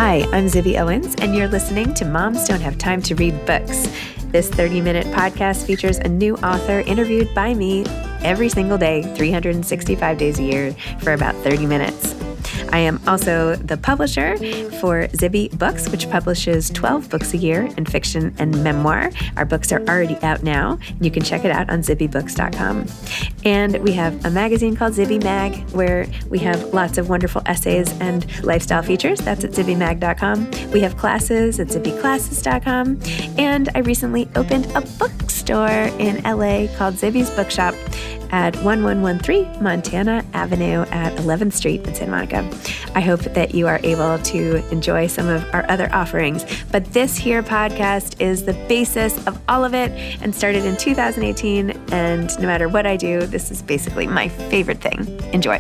Hi, I'm Zibby Owens, and you're listening to Moms Don't Have Time to Read Books. This 30-minute podcast features a new author interviewed by me every single day, 365 days a year, for about 30 minutes. I am also the publisher for Zibby Books, which publishes 12 books a year in fiction and memoir. Our books are already out now. You can check it out on zibbybooks.com. And we have a magazine called Zibby Mag, where we have lots of wonderful essays and lifestyle features. That's at zibbymag.com. We have classes at zibbyclasses.com. And I recently opened a bookstore in LA called Zibby's Bookshop at 1113 Montana Avenue at 11th Street in Santa Monica. I hope that you are able to enjoy some of our other offerings, but this here podcast is the basis of all of it and started in 2018, and no matter what I do, this is basically my favorite thing. Enjoy.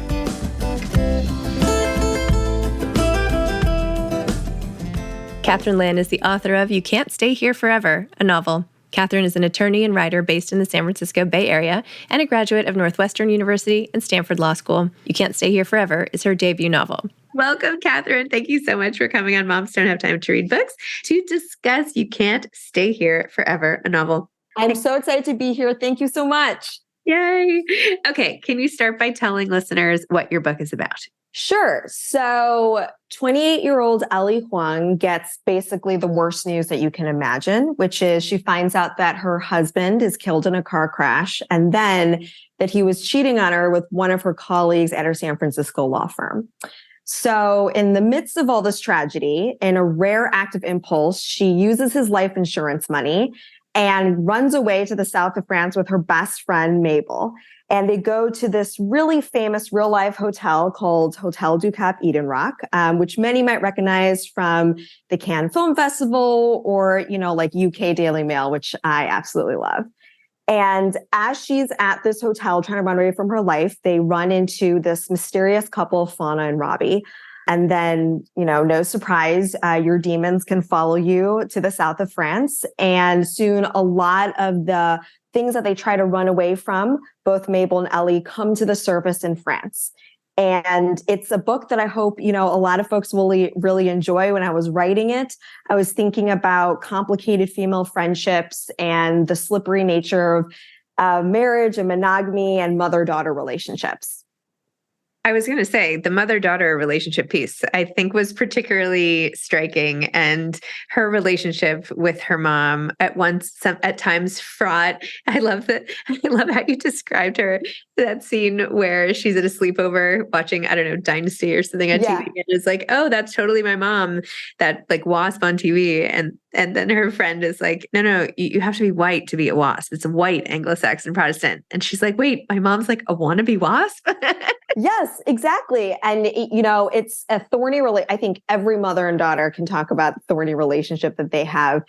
Katherine Lin is the author of You Can't Stay Here Forever, a novel. Katherine is an attorney and writer based in the San Francisco Bay Area and a graduate of Northwestern University and Stanford Law School. You Can't Stay Here Forever is her debut novel. Welcome, Katherine. Thank you so much for coming on Moms Don't Have Time to Read Books to discuss You Can't Stay Here Forever, a novel. I'm so excited to be here. Thank you so much. Yay. Okay, can you start by telling listeners what your book is about? Sure. So 28-year-old Ellie Huang gets basically the worst news that you can imagine, which is she finds out that her husband is killed in a car crash and then that he was cheating on her with one of her colleagues at her San Francisco law firm. So in the midst of all this tragedy, in a rare act of impulse, she uses his life insurance money and runs away to the south of France with her best friend, Mable. And they go to this really famous real-life hotel called Hotel du Cap-Eden-Roc, which many might recognize from the Cannes Film Festival or, like UK Daily Mail, which I absolutely love. And as she's at this hotel trying to run away from her life, they run into this mysterious couple, Fauna and Robbie. And then, no surprise, your demons can follow you to the south of France. And soon a lot of the things that they try to run away from, both Mable and Ellie, come to the surface in France. And it's a book that I hope, a lot of folks will really enjoy. When I was writing it, I was thinking about complicated female friendships and the slippery nature of marriage and monogamy and mother-daughter relationships. I was going to say the mother-daughter relationship piece, I think, was particularly striking, and her relationship with her mom at times fraught. I love how you described her, that scene where she's at a sleepover watching, I don't know, Dynasty or something on TV. And it's like, oh, that's totally my mom, that like WASP on TV. And then her friend is like, no, you have to be white to be a WASP. It's a white Anglo-Saxon Protestant. And she's like, wait, my mom's like a wannabe WASP? Yes, exactly. And, it's a thorny I think every mother and daughter can talk about the thorny relationship that they have.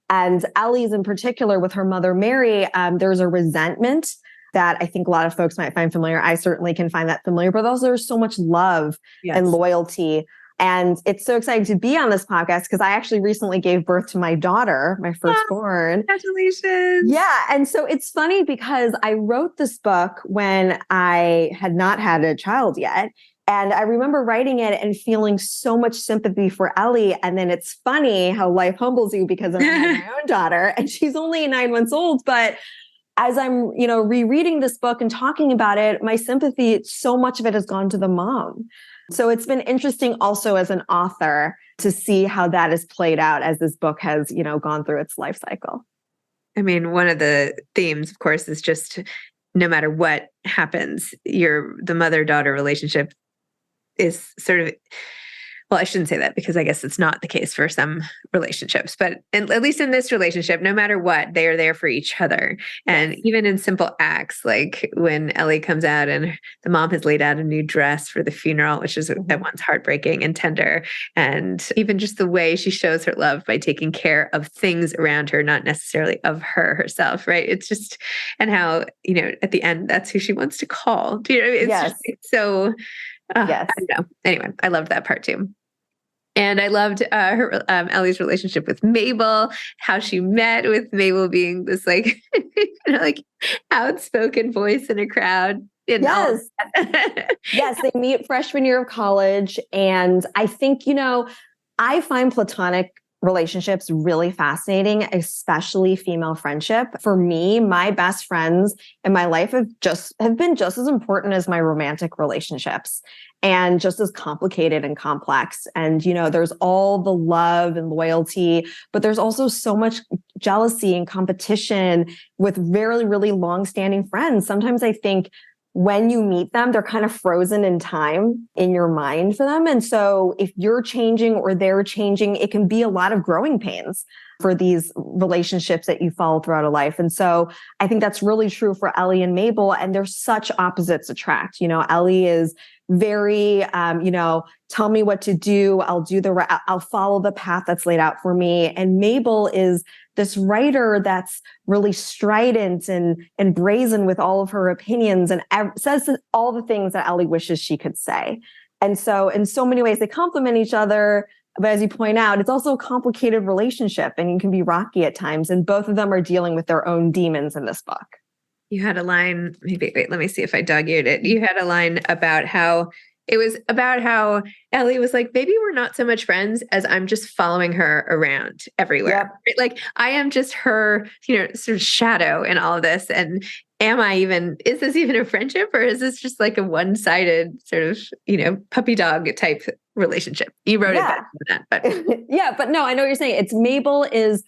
And Ellie's in particular with her mother, Mary, there's a resentment that I think a lot of folks might find familiar. I certainly can find that familiar, but also there's so much love and loyalty. And it's so exciting to be on this podcast because I actually recently gave birth to my daughter, my firstborn. Congratulations. Yeah. And so it's funny because I wrote this book when I had not had a child yet. And I remember writing it and feeling so much sympathy for Ellie. And then it's funny how life humbles you because I have my own daughter and she's only 9 months old. But as I'm, rereading this book and talking about it, my sympathy, so much of it has gone to the mom. So it's been interesting also as an author to see how that is played out as this book has, gone through its life cycle. I mean, one of the themes, of course, is just no matter what happens, the mother-daughter relationship is sort of, well, I shouldn't say that because I guess it's not the case for some relationships, but at least in this relationship, no matter what, they are there for each other. And even in simple acts, like when Ellie comes out and the mom has laid out a new dress for the funeral, which is at once heartbreaking and tender. And even just the way she shows her love by taking care of things around her, not necessarily of her herself, right? It's just, and how, at the end, that's who she wants to call. Do you know what I mean? It's so... yes. I don't know. Anyway, I loved that part too. And I loved her Ellie's relationship with Mable, how she met with Mable being this like outspoken voice in a crowd. Yes. Yes, they meet freshman year of college. And I think, I find platonic relationships really fascinating, especially female friendship. For me, my best friends in my life have been just as important as my romantic relationships and just as complicated and complex. And, there's all the love and loyalty, but there's also so much jealousy and competition with really, really long-standing friends. Sometimes I think when you meet them, they're kind of frozen in time in your mind for them. And so if you're changing or they're changing, it can be a lot of growing pains for these relationships that you follow throughout a life. And so I think that's really true for Ellie and Mable. And they're such opposites attract. Ellie is very, tell me what to do. I'll follow the path that's laid out for me. And Mable is this writer that's really strident and brazen with all of her opinions and says all the things that Ellie wishes she could say. And so in so many ways, they complement each other. But as you point out, it's also a complicated relationship and you can be rocky at times. And both of them are dealing with their own demons in this book. You had a line, wait, let me see if I dog-eared it. You had a line about how Ellie was like, maybe we're not so much friends as I'm just following her around everywhere. Yep. Right? Like I am just her, sort of shadow in all of this. And is this even a friendship or is this just like a one-sided sort of, puppy dog type relationship? You wrote it better than that, but yeah, but no, I know what you're saying.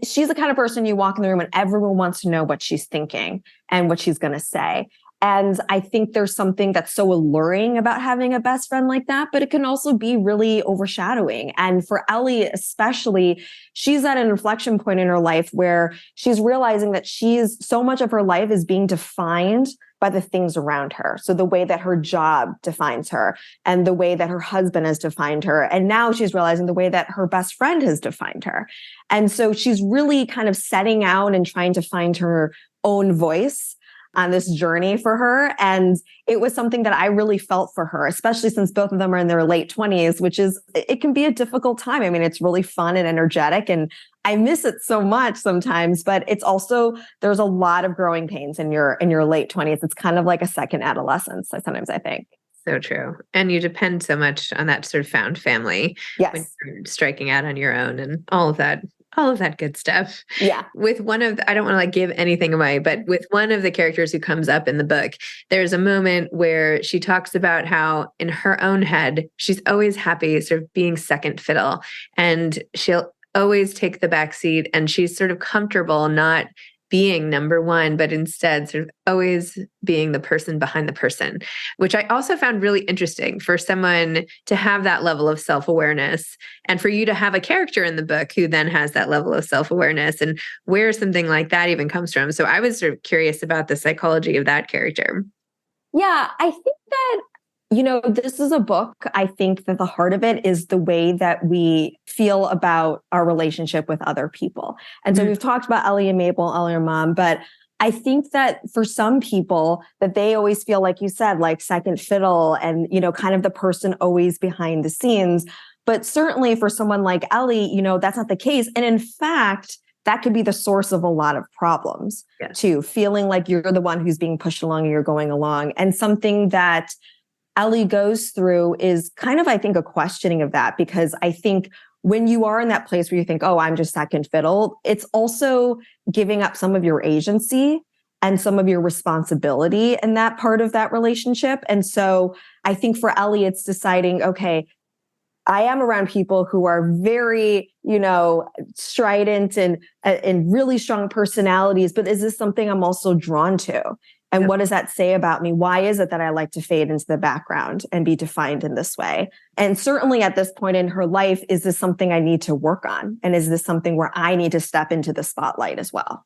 She's the kind of person you walk in the room and everyone wants to know what she's thinking and what she's going to say. And I think there's something that's so alluring about having a best friend like that, but it can also be really overshadowing. And for Ellie, especially, she's at an inflection point in her life where she's realizing that so much of her life is being defined by the things around her. So the way that her job defines her and the way that her husband has defined her. And now she's realizing the way that her best friend has defined her. And so she's really kind of setting out and trying to find her own voice on this journey for her. And it was something that I really felt for her, especially since both of them are in their late 20s, it can be a difficult time. I mean, it's really fun and energetic and I miss it so much sometimes, but it's also, there's a lot of growing pains in your late 20s. It's kind of like a second adolescence, sometimes I think. So true. And you depend so much on that sort of found family when you're striking out on your own and all of that good stuff. Yeah. With I don't want to give anything away, but with one of the characters who comes up in the book, there's a moment where she talks about how in her own head, she's always happy sort of being second fiddle and she'll always take the back seat and she's sort of comfortable not being number one, but instead sort of always being the person behind the person, which I also found really interesting for someone to have that level of self-awareness and for you to have a character in the book who then has that level of self-awareness and where something like that even comes from. So I was sort of curious about the psychology of that character. Yeah, I think that this is a book. I think that the heart of it is the way that we feel about our relationship with other people. And so we've talked about Ellie and Mable, Ellie and Mom, but I think that for some people that they always feel, like you said, like second fiddle and, kind of the person always behind the scenes. But certainly for someone like Ellie, that's not the case. And in fact, that could be the source of a lot of problems too, feeling like you're the one who's being pushed along and you're going along. And something that Ellie goes through is kind of, I think, a questioning of that, because I think when you are in that place where you think, oh, I'm just second fiddle, it's also giving up some of your agency and some of your responsibility in that part of that relationship. And so I think for Ellie, it's deciding, okay, I am around people who are very, strident and really strong personalities, but is this something I'm also drawn to? And what does that say about me? Why is it that I like to fade into the background and be defined in this way? And certainly at this point in her life, is this something I need to work on? And is this something where I need to step into the spotlight as well?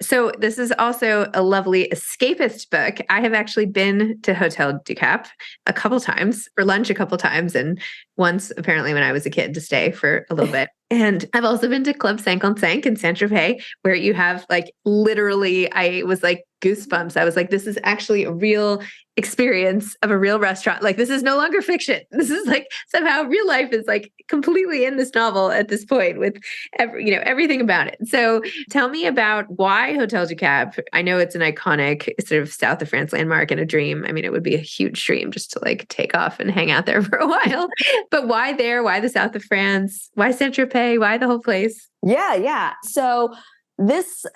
So this is also a lovely escapist book. I have actually been to Hotel du Cap a couple times for lunch a couple times. And once apparently when I was a kid to stay for a little bit. And I've also been to Club 55 in Saint-Tropez, where you have literally, I was goosebumps. I was like, this is actually a real experience of a real restaurant. Like, this is no longer fiction. This is like somehow real life is like completely in this novel at this point with everything about it. So tell me about why Hotel du Cap. I know it's an iconic sort of south of France landmark and a dream. I mean, it would be a huge dream just to like take off and hang out there for a while. But why there? Why the south of France? Why Saint-Tropez? Why the whole place? Yeah. So this,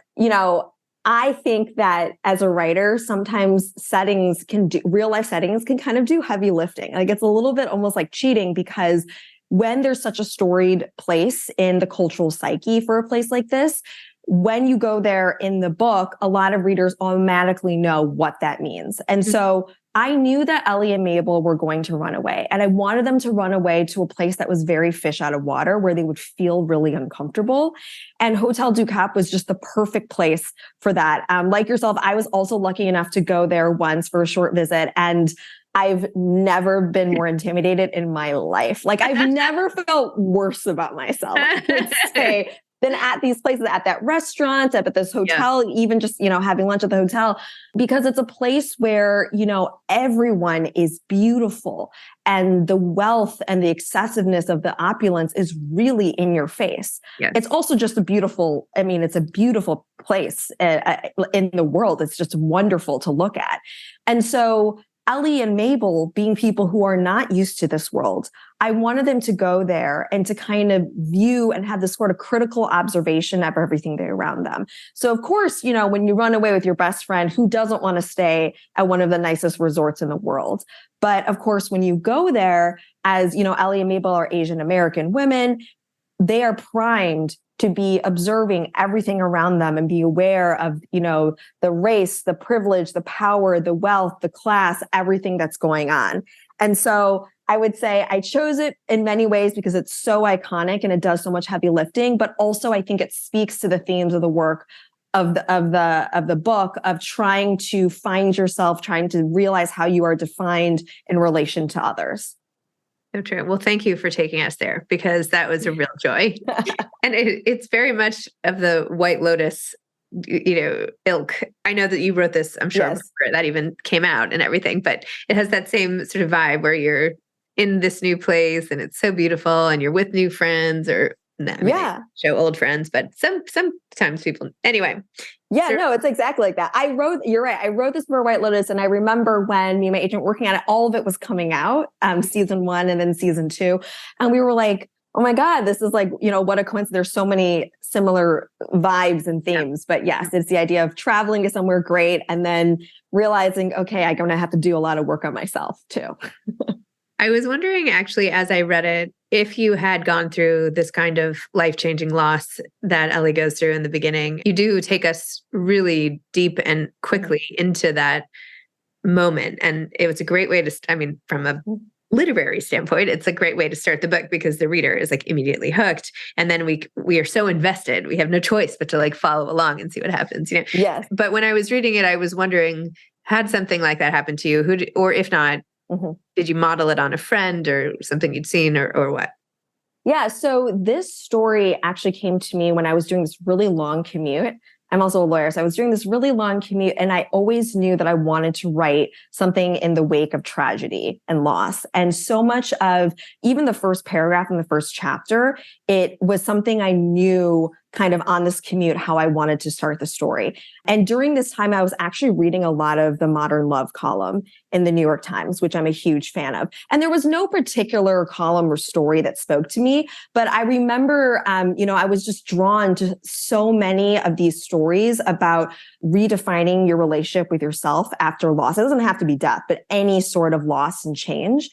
I think that as a writer, sometimes real life settings can kind of do heavy lifting. Like it's a little bit almost like cheating, because when there's such a storied place in the cultural psyche for a place like this, when you go there in the book, a lot of readers automatically know what that means. And so I knew that Ellie and Mable were going to run away, and I wanted them to run away to a place that was very fish out of water, where they would feel really uncomfortable. And Hotel du Cap was just the perfect place for that. Like yourself, I was also lucky enough to go there once for a short visit, and I've never been more intimidated in my life. Like I've never felt worse about myself, I would say, than at these places, at that restaurant, at this hotel, even just, having lunch at the hotel, because it's a place where, everyone is beautiful, and the wealth and the excessiveness of the opulence is really in your face. Yes. It's also just it's a beautiful place in the world. It's just wonderful to look at. And so Ellie and Mable, being people who are not used to this world, I wanted them to go there and to kind of view and have this sort of critical observation of everything there around them. So of course, when you run away with your best friend, who doesn't want to stay at one of the nicest resorts in the world? But of course, when you go there, as Ellie and Mable are Asian American women, they are primed to be observing everything around them and be aware of, the race, the privilege, the power, the wealth, the class, everything that's going on. And so I would say I chose it in many ways because it's so iconic and it does so much heavy lifting, but also I think it speaks to the themes of the work of the book, of trying to find yourself, trying to realize how you are defined in relation to others. So true. Well, thank you for taking us there, because that was a real joy. And it's very much of the White Lotus, ilk. I know that you wrote this, I'm sure, yes, before that even came out and everything, but it has that same sort of vibe where you're in this new place and it's so beautiful and you're with new friends, or show old friends, but sometimes people, anyway. Yeah, no, it's exactly like that. You're right. I wrote this for White Lotus, and I remember when me and my agent working on it, all of it was coming out, season 1 and then season 2. And we were like, oh my God, this is like, what a coincidence. There's so many similar vibes and themes. Yeah. But yes, it's the idea of traveling to somewhere great and then realizing, okay, I'm going to have to do a lot of work on myself too. I was wondering, actually, as I read it, if you had gone through this kind of life-changing loss that Ellie goes through in the beginning. You do take us really deep and quickly into that moment. And it was a great way to, from a literary standpoint, it's a great way to start the book, because the reader is like immediately hooked. And then we are so invested, we have no choice but to like follow along and see what happens. Yes. But when I was reading it, I was wondering, had something like that happened to you? Or if not, did you model it on a friend or something you'd seen, or what? Yeah. So this story actually came to me when I was doing this really long commute. I'm also a lawyer. So I was doing this really long commute, and I always knew that I wanted to write something in the wake of tragedy and loss. And so much of even the first paragraph in the first chapter, it was something I knew kind of on this commute, how I wanted to start the story. And during this time, I was actually reading a lot of the Modern Love column in the New York Times, which I'm a huge fan of. And there was no particular column or story that spoke to me, but I remember, I was just drawn to so many of these stories about redefining your relationship with yourself after loss. It doesn't have to be death, but any sort of loss and change.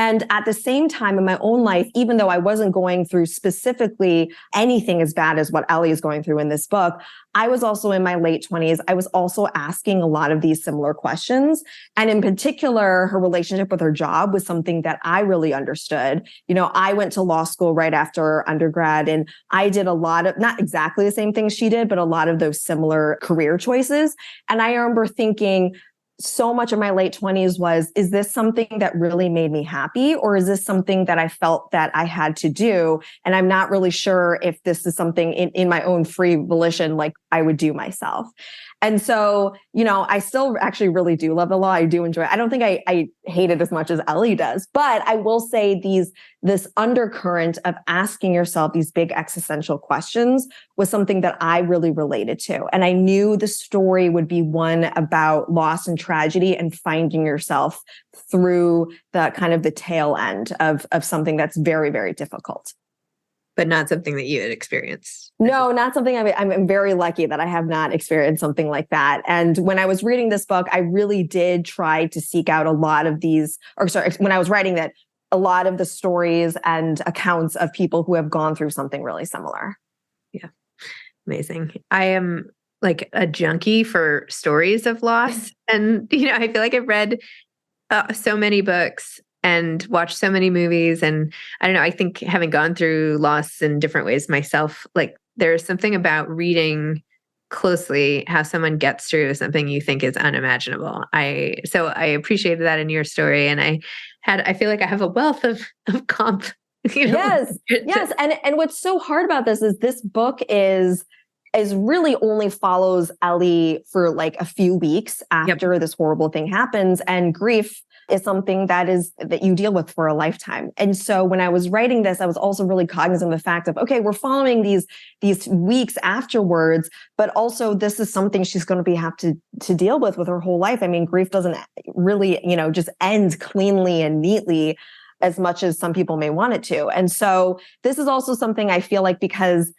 And at the same time in my own life, even though I wasn't going through specifically anything as bad as what Ellie is going through in this book, I was also in my late 20s. I was also asking a lot of these similar questions. And in particular, her relationship with her job was something that I really understood. I went to law school right after undergrad, and I did a lot of, not exactly the same things she did, but a lot of those similar career choices. And I remember thinking, so much of my late 20s was, is this something that really made me happy? Or is this something that I felt that I had to do? And I'm not really sure if this is something in my own free volition, like I would do myself. And so, I still actually really do love the law. I do enjoy it. I don't think I hate it as much as Ellie does, but I will say this undercurrent of asking yourself these big existential questions was something that I really related to. And I knew the story would be one about loss and tragedy and finding yourself through the kind of the tail end of something that's very, very difficult. But not something that you had experienced. No, not something. I'm very lucky that I have not experienced something like that. And when I was reading this book, I really did try to seek out a lot of when I was writing that, a lot of the stories and accounts of people who have gone through something really similar. Yeah. Amazing. I am like a junkie for stories of loss. And, I feel like I've read so many books and watched so many movies. And I don't know, I think having gone through loss in different ways myself, like there's something about reading closely how someone gets through something you think is unimaginable. So I appreciated that in your story. And I feel like I have a wealth of comp. Yes. And what's so hard about this is this book is really only follows Ellie for like a few weeks after this horrible thing happens. And grief is something that you deal with for a lifetime. And so when I was writing this, I was also really cognizant of the fact of, okay, we're following these weeks afterwards, but also this is something she's going to have to deal with her whole life. I mean, grief doesn't really, just end cleanly and neatly as much as some people may want it to. And so this is also something I feel like, because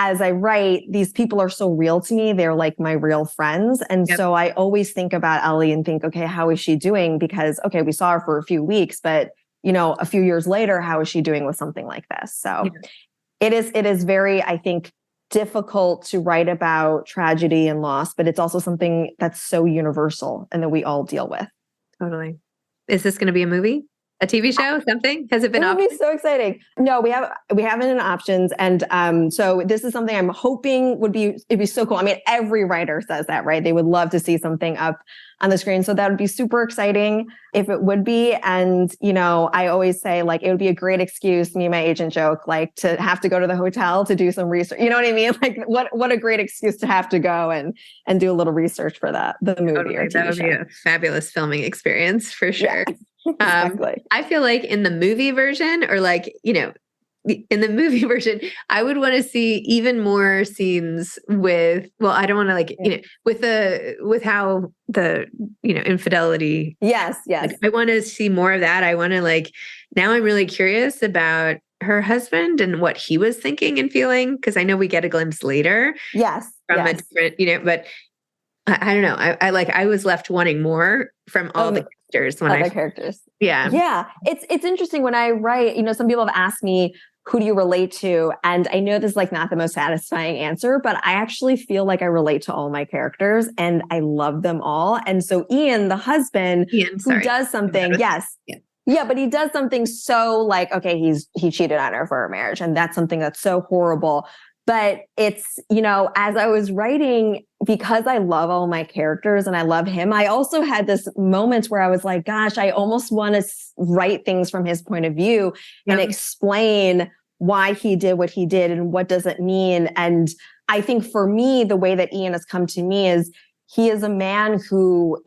as I write, these people are so real to me. They're like my real friends. And so I always think about Ellie and think, okay, how is she doing? Because, okay, we saw her for a few weeks, but, a few years later, how is she doing with something like this? So it is very, I think, difficult to write about tragedy and loss, but it's also something that's so universal and that we all deal with. Totally. Is this going to be a movie? A TV show, something? Has it been? It would be so exciting. No, we haven't in options, and so this is something I'm hoping it'd be so cool. I mean, every writer says that, right? They would love to see something up on the screen, so that would be super exciting if it would be. And I always say like it would be a great excuse. Me and my agent joke like to have to go to the hotel to do some research. You know what I mean? Like what a great excuse to have to go and do a little research for the movie or TV that would show. be a fabulous filming experience for sure. Yeah. Exactly. I feel like in the movie version, or like, in the movie version, I would want to see even more scenes with, well, I don't want to like, with how the, infidelity. Yes. Like, I want to see more of that. I want to like, now I'm really curious about her husband and what he was thinking and feeling. Cause I know we get a glimpse later. Yes. From a different, but I don't know. I was left wanting more from all the characters characters. Yeah. Yeah. It's interesting when I write, some people have asked me, who do you relate to? And I know this is like not the most satisfying answer, but I actually feel like I relate to all my characters and I love them all. And so Ian, the husband, who does something, yeah, but he does something so like, okay, he cheated on her for her marriage. And that's something that's so horrible. But it's, as I was writing, because I love all my characters and I love him, I also had this moment where I was like, gosh, I almost want to write things from his point of view and explain why he did what he did and what does it mean. And I think for me, the way that Ian has come to me is he is a man who,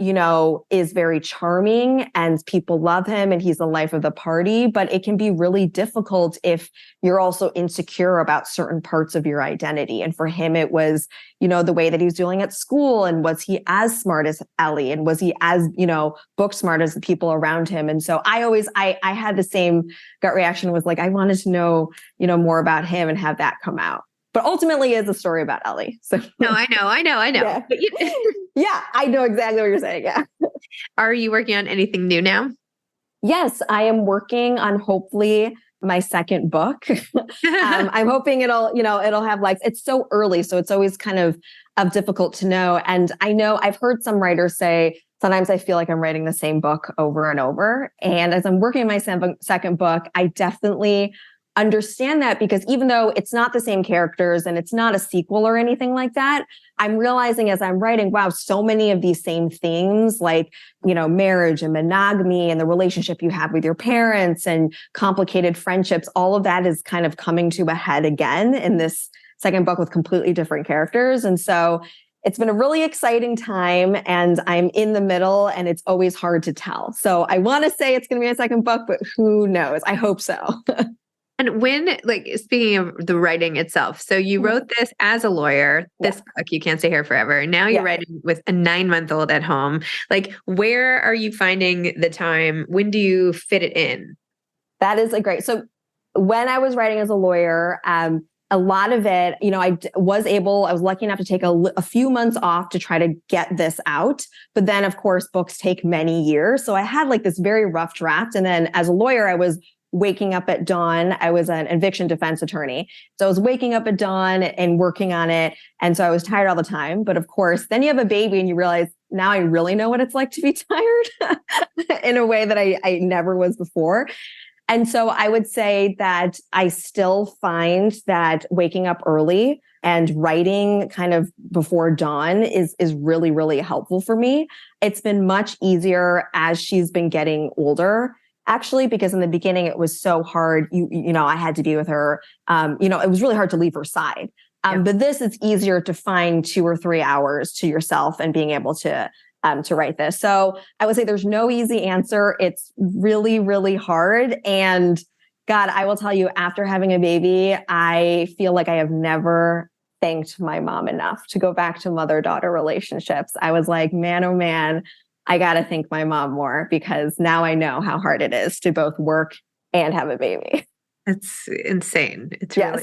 is very charming and people love him and he's the life of the party, but it can be really difficult if you're also insecure about certain parts of your identity. And for him, it was, the way that he was doing at school. And was he as smart as Ellie? And was he as, book smart as the people around him? And so I had the same gut reaction, was like, I wanted to know, more about him and have that come out. But ultimately it's a story about Ellie. So no, I know. Yeah. Yeah, I know exactly what you're saying. Yeah. Are you working on anything new now? Yes, I am working on hopefully my second book. I'm hoping it'll have likes. It's so early, so it's always kind of difficult to know. And I know I've heard some writers say, sometimes I feel like I'm writing the same book over and over. And as I'm working on my second book, I definitely understand that, because even though it's not the same characters and it's not a sequel or anything like that, I'm realizing as I'm writing, wow, so many of these same themes, like, marriage and monogamy and the relationship you have with your parents and complicated friendships, all of that is kind of coming to a head again in this second book with completely different characters. And so it's been a really exciting time, and I'm in the middle, and it's always hard to tell. So I want to say it's going to be my second book, but who knows? I hope so. And when, like, speaking of the writing itself, so you wrote this as a lawyer, this book, You Can't Stay Here Forever. Now you're writing with a 9-month-old at home. Like, where are you finding the time? When do you fit it in? That is great. So when I was writing as a lawyer, a lot of it, I was lucky enough to take a few months off to try to get this out. But then, of course, books take many years. So I had like this very rough draft. And then as a lawyer, I was waking up at dawn. I was an eviction defense attorney. So I was waking up at dawn and working on it. And so I was tired all the time. But of course, then you have a baby and you realize, now I really know what it's like to be tired in a way that I never was before. And so I would say that I still find that waking up early and writing kind of before dawn is really, really helpful for me. It's been much easier as she's been getting older, actually, because in the beginning it was so hard. I had to be with her. It was really hard to leave her side. But this is easier to find 2 or 3 hours to yourself and being able to write this. So I would say there's no easy answer. It's really, really hard. And God, I will tell you, after having a baby, I feel like I have never thanked my mom enough. To go back to mother-daughter relationships, I was like, man, oh man, I got to thank my mom more, because now I know how hard it is to both work and have a baby. It's insane. It's really,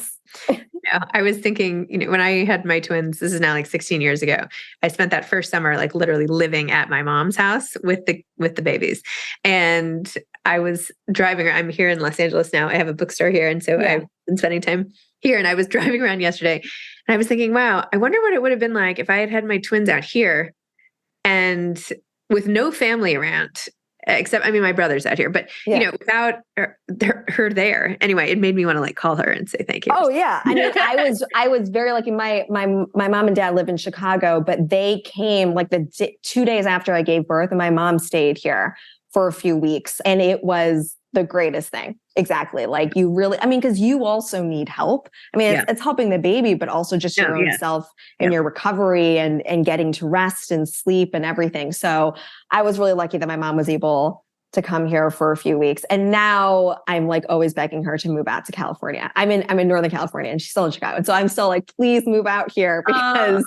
I was thinking, when I had my twins, this is now like 16 years ago, I spent that first summer, like literally living at my mom's house with the babies. And I was driving around. I'm here in Los Angeles now. I have a bookstore here. And so I've been spending time here, and I was driving around yesterday and I was thinking, wow, I wonder what it would have been like if I had my twins out here and with no family around, except, my brother's out here, but without her there. Anyway, it made me want to like call her and say thank you. Oh yeah. I was very lucky. My mom and dad live in Chicago, but they came like 2 days after I gave birth, and my mom stayed here for a few weeks, and it was the greatest thing. Exactly. Like you really, because you also need help. It's helping the baby, but also just your own self and your recovery and getting to rest and sleep and everything. So I was really lucky that my mom was able to come here for a few weeks. And now I'm like always begging her to move out to California. I'm in Northern California, and she's still in Chicago. And so I'm still like, please move out here, because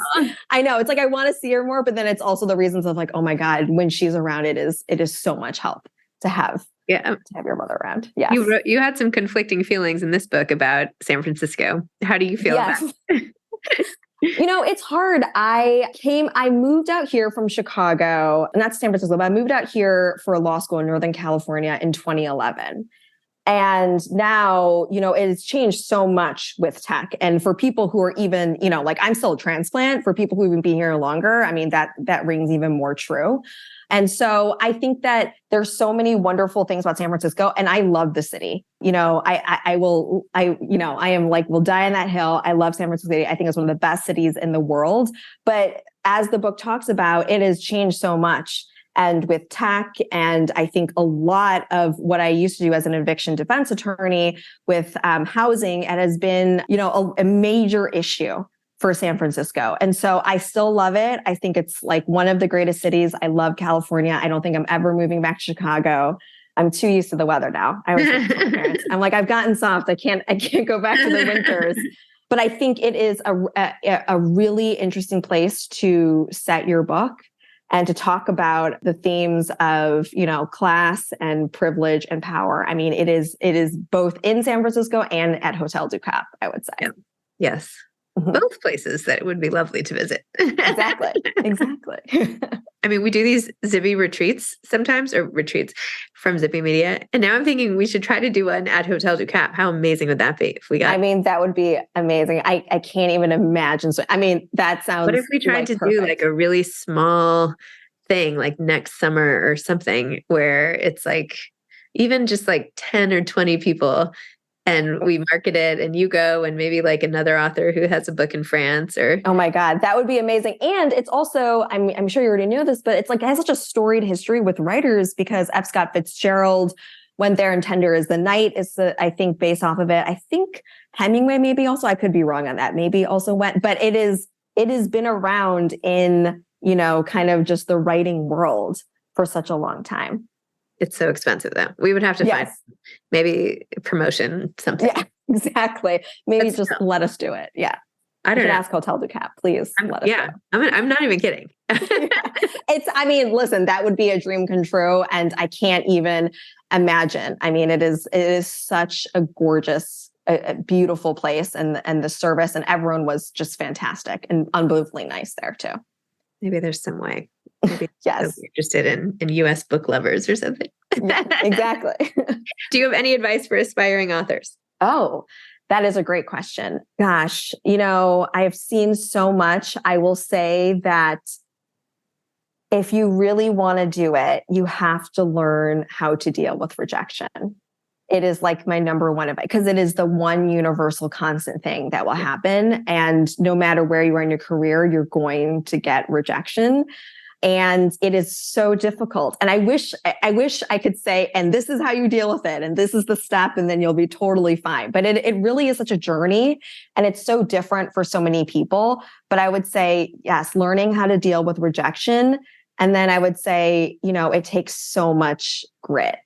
I know it's like, I want to see her more, but then it's also the reasons of like, oh my God, when she's around, it is so much help to have. To have your mother around. Yes. You had some conflicting feelings in this book about San Francisco. How do you feel about it? It's hard. I moved out here from Chicago, not San Francisco, but I moved out here for law school in Northern California in 2011. And now, it has changed so much with tech. And for people who are even, like I'm still a transplant, for people who've been being here longer, that rings even more true. And so I think that there's so many wonderful things about San Francisco, and I love the city. I am like, will die on that hill. I love San Francisco City. I think it's one of the best cities in the world. But as the book talks about, it has changed so much. And with tech, and I think a lot of what I used to do as an eviction defense attorney with housing, it has been, a major issue for San Francisco. And so I still love it. I think it's like one of the greatest cities. I love California. I don't think I'm ever moving back to Chicago. I'm too used to the weather now. I was like, my parents, I'm like, I've gotten soft. I can't go back to the winters. But I think it is a really interesting place to set your book and to talk about the themes of, class and privilege and power. It is both in San Francisco and at Hotel du Cap, I would say. Yeah. Yes. Mm-hmm. Both places that it would be lovely to visit. Exactly. We do these Zibby retreats sometimes, or retreats from Zibby Media. And now I'm thinking we should try to do one at Hotel du Cap. How amazing would that be if we got... that would be amazing. I can't even imagine. So, that sounds... What if we tried to do like a really small thing, like next summer or something, where it's like even just like 10 or 20 people, and we market it, and you go, and maybe like another author who has a book in France, or... Oh my God, that would be amazing. And it's also, I'm sure you already know this, but it's like, it has such a storied history with writers, because F. Scott Fitzgerald went there, and Tender is the Night is I think based off of it. I think Hemingway maybe also, I could be wrong on that, maybe also went, but it is it has been around in, kind of just the writing world for such a long time. It's so expensive though. We would have to find maybe promotion, something. Yeah, exactly. Maybe just let us do it. Yeah. I don't know. Ask Hotel du Cap, please. Let us know. I'm not even kidding. Listen, that would be a dream come true. And I can't even imagine. I mean, it is such a gorgeous, a beautiful place, and the service, and everyone was just fantastic and unbelievably nice there too. Maybe there's some way. Maybe yes. Interested in US book lovers or something. Yeah, exactly. Do you have any advice for aspiring authors? Oh, that is a great question. Gosh, I have seen so much. I will say that if you really want to do it, you have to learn how to deal with rejection. It is like my number one advice, because it is the one universal constant thing that will happen. And no matter where you are in your career, you're going to get rejection. And it is so difficult. And I wish I could say, and this is how you deal with it, and this is the step, and then you'll be totally fine. But it really is such a journey, and it's so different for so many people. But I would say, yes, learning how to deal with rejection. And then I would say, it takes so much grit.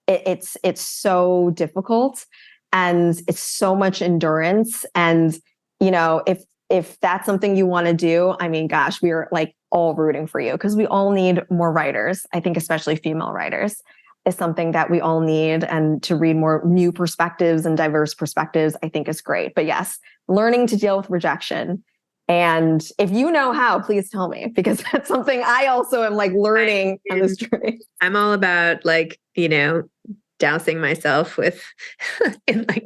It's so difficult, and it's so much endurance. And, if that's something you want to do, I mean, gosh, we are like all rooting for you, because we all need more writers. I think especially female writers is something that we all need, and to read more new perspectives and diverse perspectives, I think is great. But yes, learning to deal with rejection. And if you know how, please tell me, because that's something I also am like learning on this journey. I'm all about dousing myself with in like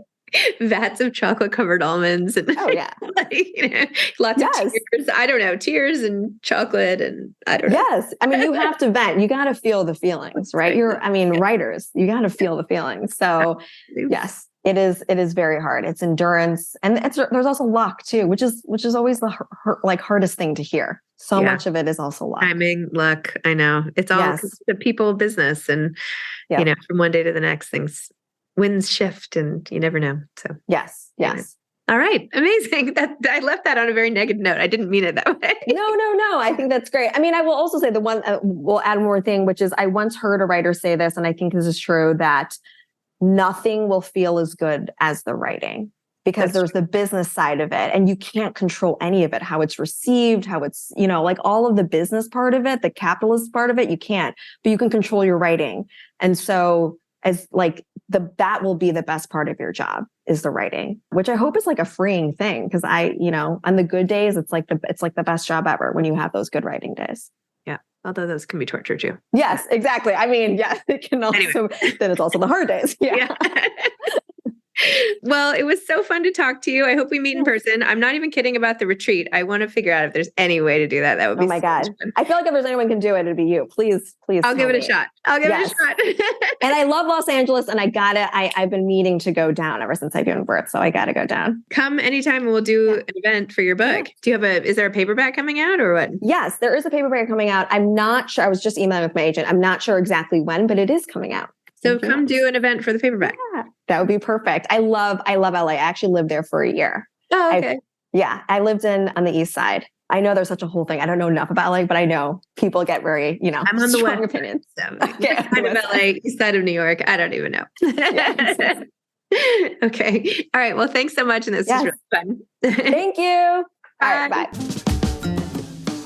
vats of chocolate covered almonds and lots of tears. I don't know, tears and chocolate, and I don't know. Yes. I mean, you have to vent. You got to feel the feelings, right? Writers, you got to feel the feelings. So yes, it is very hard. It's endurance. And there's also luck too, which is always the hardest thing to hear. So much of it is also luck. Timing, luck. I know. It's all the people business, and from one day to the next, things winds shift, and you never know. So yes. All right, amazing. That I left that on a very negative note. I didn't mean it that way. No. I think that's great. I mean, I will also say we'll add one more thing, which is I once heard a writer say this, and I think this is true, that nothing will feel as good as the writing, because there's the business side of it, and you can't control any of it, how it's received, how it's, like all of the business part of it, the capitalist part of it, you can't, but you can control your writing. And so that will be the best part of your job, is the writing, which I hope is like a freeing thing. Cause on the good days, it's like the best job ever when you have those good writing days. Yeah. Although those can be torture too. Yes, exactly. I mean, it can also, then it's also the hard days. Yeah. Well, it was so fun to talk to you. I hope we meet in person. I'm not even kidding about the retreat. I want to figure out if there's any way to do that. That would be my God. Fun. I feel like if there's anyone can do it, it'd be you. Please. I'll give it a shot. And I love Los Angeles, and I've been meaning to go down ever since I've given birth. So I got to go down. Come anytime and we'll do an event for your book. Do you is there a paperback coming out or what? Yes, there is a paperback coming out. I'm not sure. I was just emailing with my agent. I'm not sure exactly when, but it is coming out. So come do an event for the paperback. Yeah, that would be perfect. I love LA. I actually lived there for a year. Oh, okay. I lived on the East Side. I know there's such a whole thing. I don't know enough about LA, but I know people get very, I'm on the strong west opinions. So West side of LA, East side of New York. I don't even know. Okay. All right. Well, thanks so much. And this was really fun. Thank you. All right. Bye.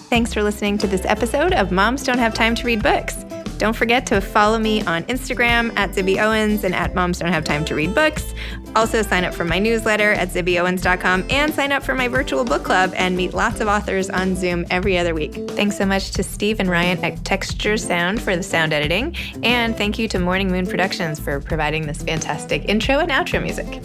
Thanks for listening to this episode of Moms Don't Have Time to Read Books. Don't forget to follow me on Instagram at Zibby Owens and at Moms Don't Have Time to Read Books. Also sign up for my newsletter at zibbyowens.com and sign up for my virtual book club and meet lots of authors on Zoom every other week. Thanks so much to Steve and Ryan at Texture Sound for the sound editing. And thank you to Morning Moon Productions for providing this fantastic intro and outro music.